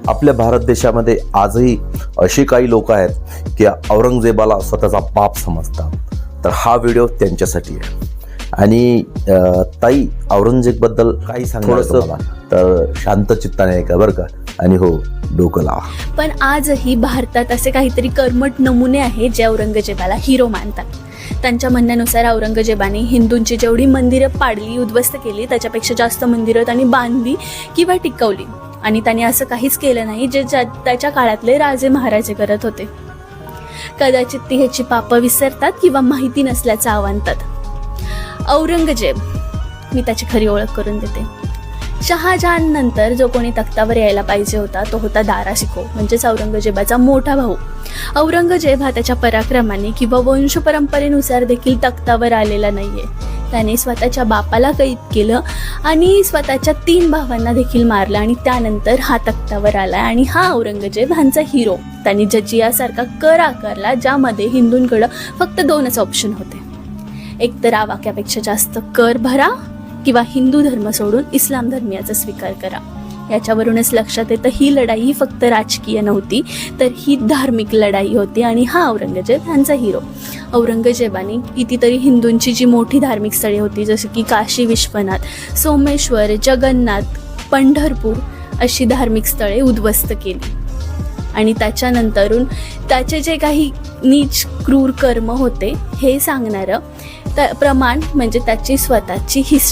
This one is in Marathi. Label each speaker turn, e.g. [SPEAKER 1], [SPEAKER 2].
[SPEAKER 1] आपल्या भारत देशामध्ये आजही अशी काही लोक आहेत की औरंगजेबाला स्वतःचा बाप समजतात. तर हा व्हिडिओ त्यांच्यासाठी आहे. आणि ताई, औरंगजेबबद्दल काही सांगायचं तर शांत चित्ताने ऐका बरं का, आणि हो, डोकं लावा.
[SPEAKER 2] पण आजही भारतात असे काहीतरी कर्मठ नमुने आहेत जे औरंगजेबाला हिरो मानतात. त्यांच्या म्हणण्यानुसार औरंगजेबाने हिंदूंची जेवढी मंदिरं पाडली, उद्ध्वस्त केली, त्याच्यापेक्षा जास्त मंदिरं त्यांनी बांधली किंवा टिकवली. आणि त्यांनी असं काहीच केलं नाही जे त्याच्या काळातले राजे महाराजे करत होते. कदाचित ती ह्याची पापं विसरतात किंवा माहिती नसल्याचं अवांतात. औरंगजेब, मी त्याची खरी ओळख करून देते. शहाजहान नंतर जो कोणी तख्तावर यायला पाहिजे होता तो होता दारा शिकोह, म्हणजेच औरंगजेबाचा मोठा भाऊ. औरंगजेब हा त्याच्या पराक्रमाने किंवा वंश परंपरेनुसार देखील तख्तावर आलेला नाहीये. त्याने स्वतःच्या बापाला कैद केलं आणि स्वतःच्या 3 भावांना देखील मारलं आणि त्यानंतर हा तख्तावर आला. आणि हा औरंगजेब ह्यांचा हिरो. त्यांनी जजियासारखा कर आकारला ज्यामध्ये हिंदूंकडं फक्त 2च ऑप्शन होते. एक तर आवाक्यापेक्षा जास्त कर भरा किंवा हिंदू धर्म सोडून इस्लाम धर्मियाचा स्वीकार करा. याच्यावरूनच लक्षात येतं ही लढाई ही फक्त राजकीय नव्हती, तर ही धार्मिक लढाई होती. आणि हा औरंगजेब ह्यांचा हिरो. औरंगजेबाने कितीतरी हिंदूंची जी मोठी धार्मिक स्थळे होती, जसं की काशी विश्वनाथ, सोमेश्वर, जगन्नाथ, पंढरपूर अशी धार्मिक स्थळे उद्ध्वस्त केली. आणि त्याच्यानंतरून त्याचे जे काही नीच क्रूर कर्म होते हे सांगणारं प्रमाण म्हणजे त्याची स्वतःची हिस्ट्री